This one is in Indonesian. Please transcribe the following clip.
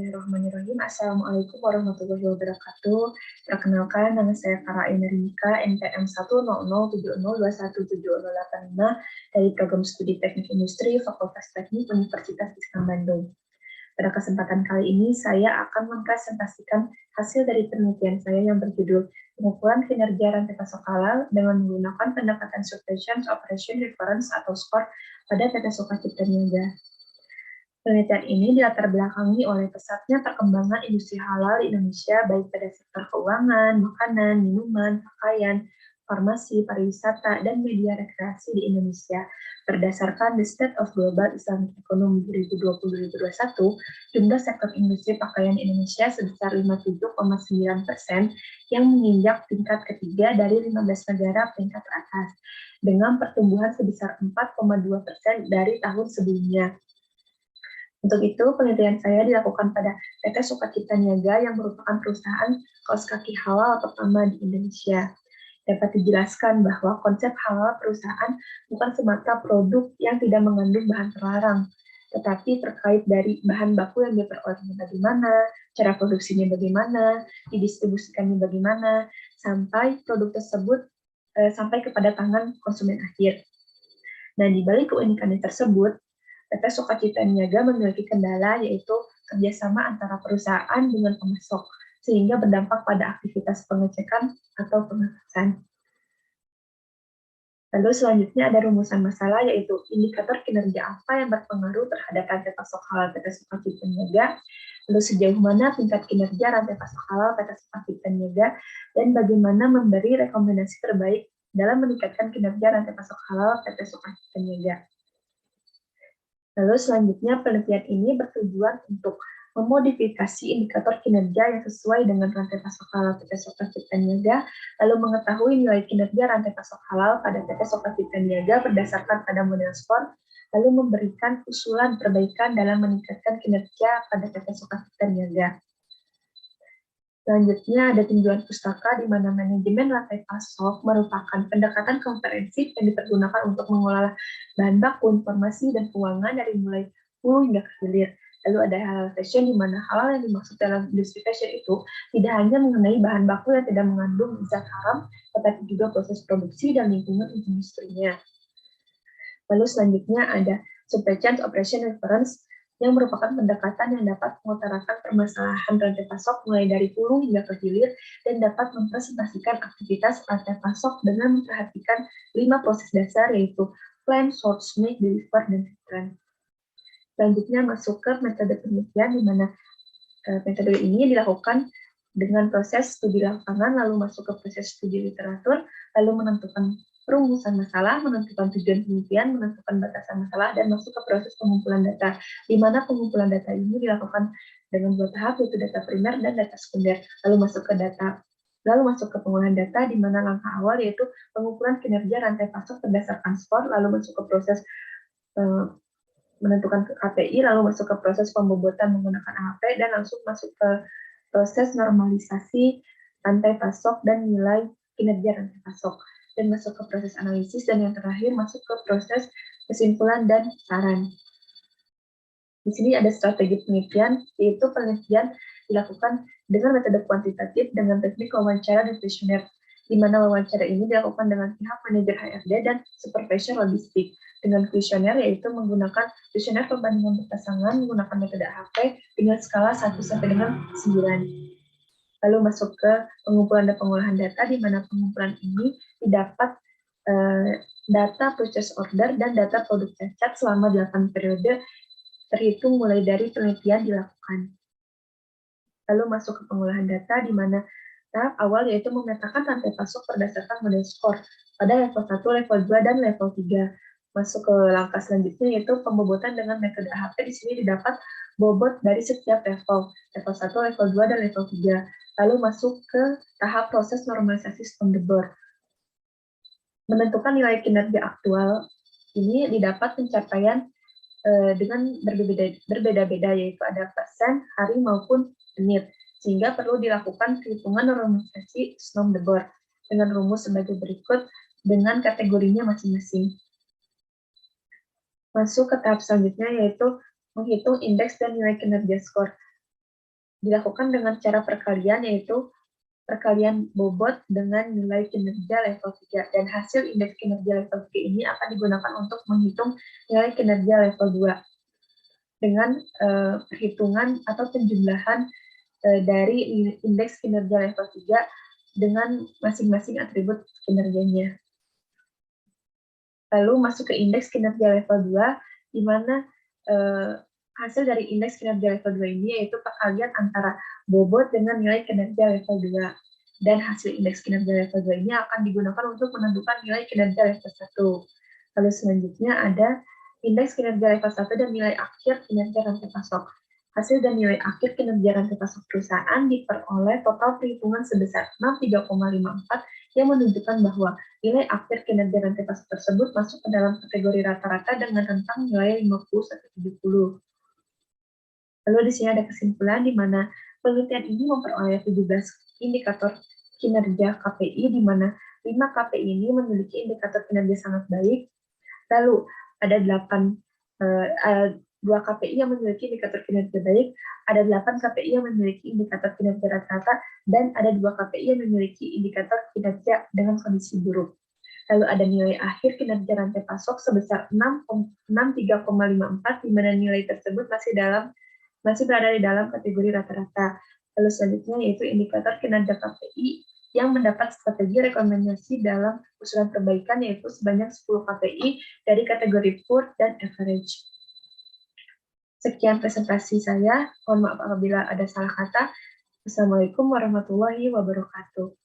Bismillahirrahmanirrahim. Assalamualaikum warahmatullahi wabarakatuh. Perkenalkan, nama saya Kara Enerika, NPM 10070217085 dari Program Studi Teknik Industri Fakultas Teknik Universitas Islam Bandung. Pada kesempatan kali ini, saya akan mempresentasikan hasil dari penelitian saya yang berjudul Pengukuran Kinerja Rantai Pasok Halal dengan menggunakan pendekatan Substitution Operation Reference atau SCORE pada PT Soka Cipta Niaga. Penelitian ini dilatar belakangi oleh pesatnya perkembangan industri halal di Indonesia, baik pada sektor keuangan, makanan, minuman, pakaian, farmasi, pariwisata, dan media rekreasi di Indonesia. Berdasarkan The State of Global Islamic Economy 2020-2021, jumlah sektor industri pakaian Indonesia sebesar 57,9% yang menginjak tingkat ketiga dari 15 negara peringkat teratas, dengan pertumbuhan sebesar 4,2% dari tahun sebelumnya. Untuk itu, penelitian saya dilakukan pada PT Soka Cipta Niaga yang merupakan perusahaan kaos kaki halal pertama di Indonesia. Dapat dijelaskan bahwa konsep halal perusahaan bukan semata produk yang tidak mengandung bahan terlarang, tetapi terkait dari bahan baku yang diperolehnya bagaimana, cara produksinya bagaimana, didistribusikannya bagaimana, sampai produk tersebut sampai kepada tangan konsumen akhir. Nah, di balik keunikannya tersebut, PT Soka Cipta Niaga memiliki kendala, yaitu kerjasama antara perusahaan dengan pemasok, sehingga berdampak pada aktivitas pengecekan atau pengawasan. Lalu selanjutnya ada rumusan masalah, yaitu indikator kinerja apa yang berpengaruh terhadap rantai pasok halal PT Soka Cipta Niaga, lalu sejauh mana tingkat kinerja rantai pasok halal PT Soka Cipta Niaga, dan bagaimana memberi rekomendasi terbaik dalam meningkatkan kinerja rantai pasok halal PT Soka Cipta Niaga. Lalu selanjutnya penelitian ini bertujuan untuk memodifikasi indikator kinerja yang sesuai dengan rantai pasok halal PT Soka Cipta Niaga, lalu mengetahui nilai kinerja rantai pasok halal pada PT Soka Cipta Niaga berdasarkan pada model SCORE, lalu memberikan usulan perbaikan dalam meningkatkan kinerja pada PT Soka Cipta Niaga. Selanjutnya ada tinjauan pustaka, di mana manajemen rantai pasok merupakan pendekatan komprehensif yang dipergunakan untuk mengelola bahan baku, informasi, dan keuangan dari mulai hulu hingga ke hilir. Lalu ada halal fashion, di mana halal yang dimaksud dalam industri fashion itu tidak hanya mengenai bahan baku yang tidak mengandung zat haram, tetapi juga proses produksi dan lingkungan industrinya. Lalu selanjutnya ada supply chain operation reference, yang merupakan pendekatan yang dapat mengutarakan permasalahan rantai pasok mulai dari hulu hingga ke hilir dan dapat mempresentasikan aktivitas rantai pasok dengan memperhatikan 5 proses dasar, yaitu plan, source, make, deliver, dan return. Selanjutnya masuk ke metode penelitian, di mana metode ini dilakukan dengan proses studi lapangan, lalu masuk ke proses studi literatur, lalu menentukan perumusan masalah, menentukan tujuan penelitian, menentukan batasan masalah, dan masuk ke proses pengumpulan data, di mana pengumpulan data ini dilakukan dengan 2 tahap, yaitu data primer dan data sekunder. Lalu masuk ke pengolahan data, di mana langkah awal yaitu pengumpulan kinerja rantai pasok berdasarkan SCORE, lalu masuk ke proses menentukan ke KPI, lalu masuk ke proses pembobotan menggunakan AHP, dan langsung masuk ke proses normalisasi rantai pasok dan nilai kinerja rantai pasok, dan masuk ke proses analisis, dan yang terakhir masuk ke proses kesimpulan dan saran. Di sini ada strategi penelitian, yaitu penelitian dilakukan dengan metode kuantitatif dengan teknik wawancara dan kuesioner, di mana wawancara ini dilakukan dengan pihak manajer HRD dan supervisor logistik. Dengan kuesioner, yaitu menggunakan kuesioner perbandingan berpasangan menggunakan metode AHP dengan skala 1 sampai dengan 9. Lalu masuk ke pengumpulan dan pengolahan data, di mana pengumpulan ini didapat data purchase order dan data produk cacat selama 8 periode terhitung mulai dari penelitian dilakukan. Lalu masuk ke pengolahan data, di mana tahap awal yaitu memetakan rantai pasok berdasarkan model SCORE pada level 1, level 2, dan level 3. Masuk ke langkah selanjutnya yaitu pembobotan dengan metode AHP. Di sini didapat bobot dari setiap level 1, level 2, dan level 3. Lalu masuk ke tahap proses normalisasi on the board. Menentukan nilai kinerja aktual ini didapat pencapaian dengan berbeda-beda, yaitu ada persen, hari, maupun menit, sehingga perlu dilakukan perhitungan normalisasi on the board dengan rumus sebagai berikut dengan kategorinya masing-masing. Masuk ke tahap selanjutnya, yaitu menghitung indeks dan nilai kinerja SCORE. dilakukan dengan cara perkalian, yaitu perkalian bobot dengan nilai kinerja level 3, dan hasil indeks kinerja level 3 ini akan digunakan untuk menghitung nilai kinerja level 2 dengan perhitungan atau penjumlahan dari indeks kinerja level 3 dengan masing-masing atribut kinerjanya. Lalu masuk ke indeks kinerja level 2, di mana hasil dari indeks kinerja level 2 ini yaitu perkalian antara bobot dengan nilai kinerja level 2. Dan hasil indeks kinerja level 2 ini akan digunakan untuk menentukan nilai kinerja level 1. Lalu selanjutnya ada indeks kinerja level 1 dan nilai akhir kinerja rantai pasok. Hasil dan nilai akhir kinerja rantai pasok perusahaan diperoleh total perhitungan sebesar 63,54 yang menunjukkan bahwa nilai akhir kinerja rantai pasok tersebut masuk ke dalam kategori rata-rata dengan rentang nilai 50-70. Lalu di sini ada kesimpulan di mana penelitian ini memperoleh 17 indikator kinerja KPI, di mana 5 KPI ini memiliki indikator kinerja sangat baik. Lalu ada 2 KPI yang memiliki indikator kinerja baik, ada 8 KPI yang memiliki indikator kinerja rata-rata, dan ada 2 KPI yang memiliki indikator kinerja dengan kondisi buruk. Lalu ada nilai akhir kinerja rantai pasok sebesar 63,54, di mana nilai tersebut masih berada di dalam kategori rata-rata. Lalu selanjutnya yaitu indikator kinerja KPI yang mendapat strategi rekomendasi dalam usulan perbaikan, yaitu sebanyak 10 KPI dari kategori poor dan average. Sekian presentasi saya. Mohon maaf apabila ada salah kata. Wassalamualaikum warahmatullahi wabarakatuh.